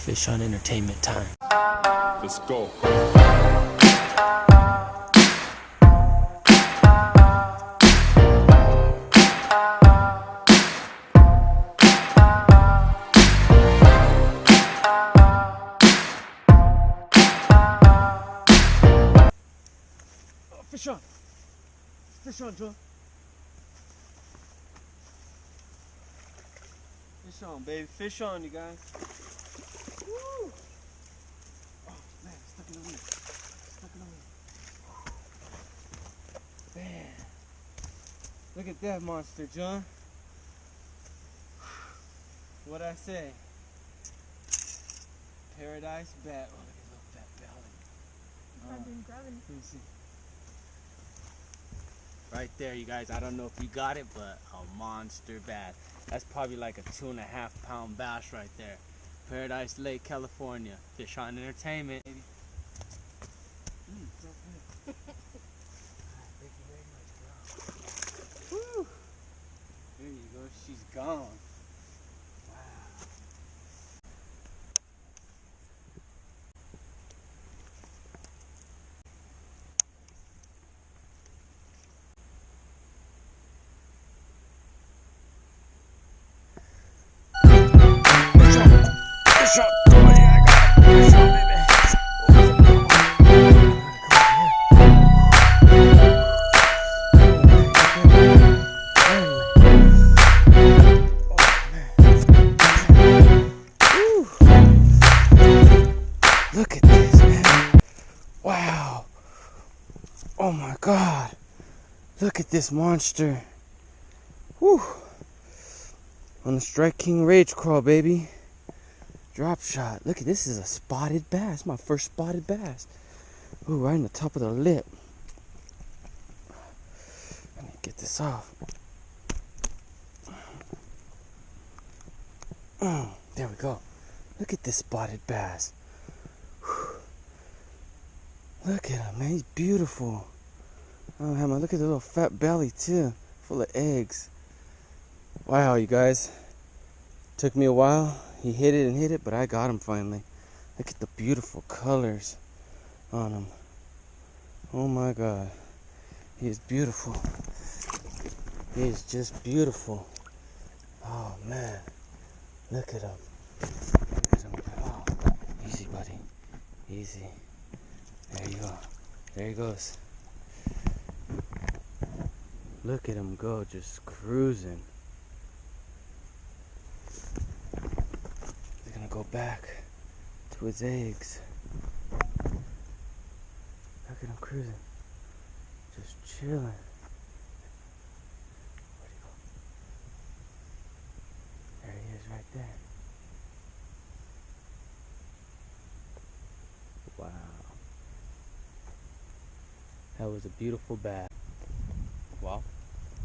Fish on entertainment time. Let's go. Oh, fish on. Fish on, Joe. Fish on, baby. Fish on, you guys. Woo! Oh, man, it's stuck in the weed. Stuck in the weed. Man. Look at that monster, John. What'd I say? Paradise bat. Oh, look at his little fat belly. I've been grabbing. Let me see. Right there, you guys. I don't know if you got it, but a monster bass. That's probably like a 2.5 pound bass right there. Paradise Lake, California. Fish on entertainment. Thank you very much, girl. Woo! There you go. She's gone. Fish on. Oh yeah, I got it. Fish on, baby. Look at this, man. Wow. Oh my God. Look at this monster. Whew. On the Strike King Rage Crawl, baby. Drop shot. Look at this, is a spotted bass. My first spotted bass. Ooh, right in the top of the lip. Let me get this off. There we go. Look at this spotted bass. Whew. Look at him, man. He's beautiful. Oh, man, look at the little fat belly too, full of eggs. Wow, you guys. Took me a while. He hit it, but I got him finally. Look at the beautiful colors on him. Oh my God. He is beautiful. He is just beautiful. Oh man. Look at him. Look at him. Oh. Easy, buddy. Easy. There you go. There he goes. Look at him go, just cruising. Go back to his eggs. Look at him cruising. Just chilling. Where'd he go? There he is right there. Wow. That was a beautiful bass. Well,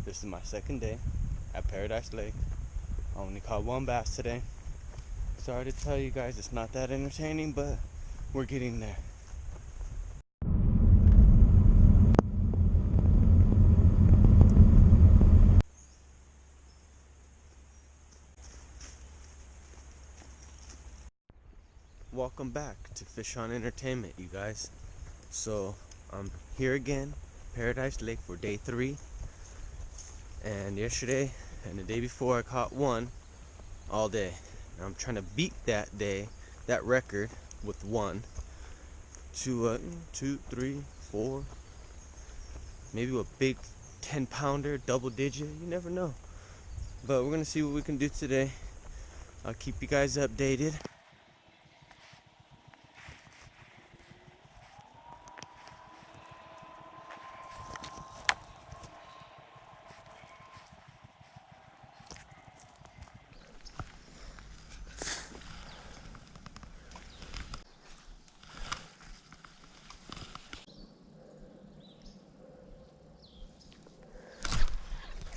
this is my second day at Paradise Lake. I only caught one bass today. Sorry to tell you guys, it's not that entertaining, but we're getting there. Welcome back to Fish on Entertainment, you guys. So I'm here again, Paradise Lake, for day 3. And yesterday and the day before I caught one all day. I'm trying to beat that record with one to 2, 3, 4, maybe a big 10-pounder, double digit. You never know. But we're gonna see what we can do today. I'll keep you guys updated.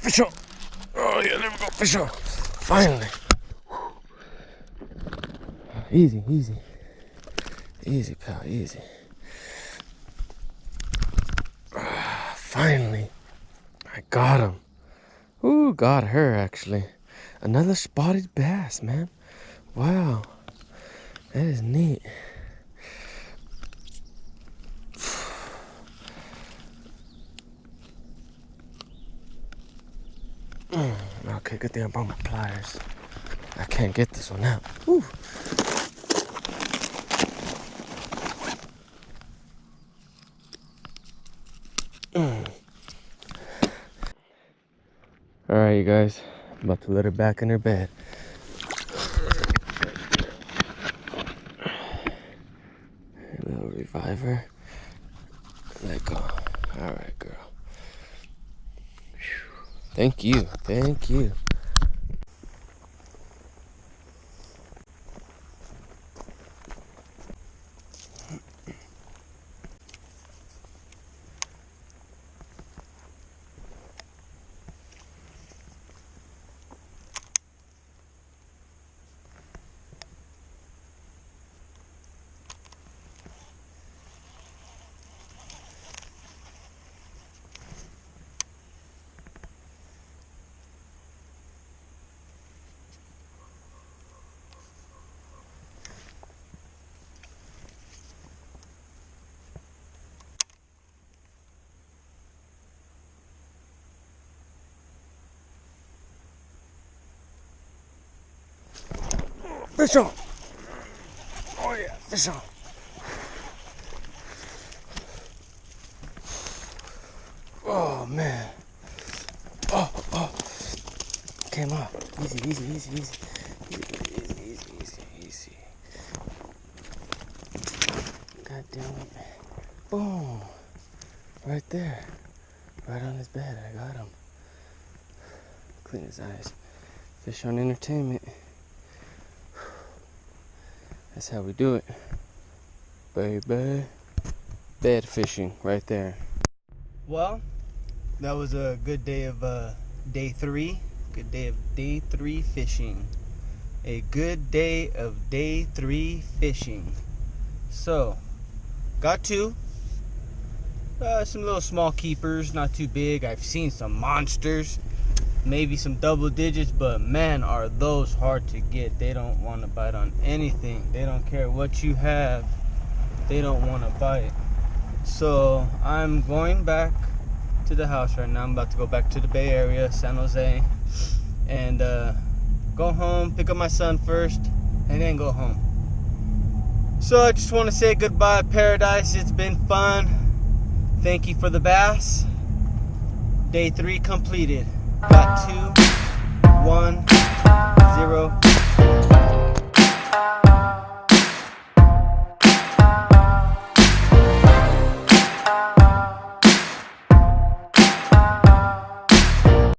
Fish on! Oh yeah, there we go, fish on! Finally! Easy, easy. Easy, pal, easy. Finally! I got him. Ooh, got her actually. Another spotted bass, man. Wow. That is neat. Okay, good thing I brought my pliers. I can't get this one out. Whew. Alright, you guys. I'm about to let her back in her bed. A little reviver. Let go. Alright, girl. Thank you. Thank you. Fish on! Oh yeah, fish on! Oh man! Oh! Came off. Easy, easy, easy, easy. Easy. God damn it. Boom! Right there. Right on his bed. I got him. Clean his eyes. Fish on entertainment. That's how we do it. Baby. Bed fishing right there. Well, that was a good day of day 3. Good day of day 3 fishing. A good day of day 3 fishing. So, got 2. Some little small keepers, not too big. I've seen some monsters. Maybe some double digits, but man, are those hard to get. They don't want to bite on anything. They don't care what you have. They don't want to bite. So I'm going back to the house right now. I'm about to go back to the Bay Area, San Jose, and go home, pick up my son first, and then go home. So I just want to say goodbye, Paradise. It's been fun. Thank you for the bass. Day 3 completed. Got 2, 1, 0.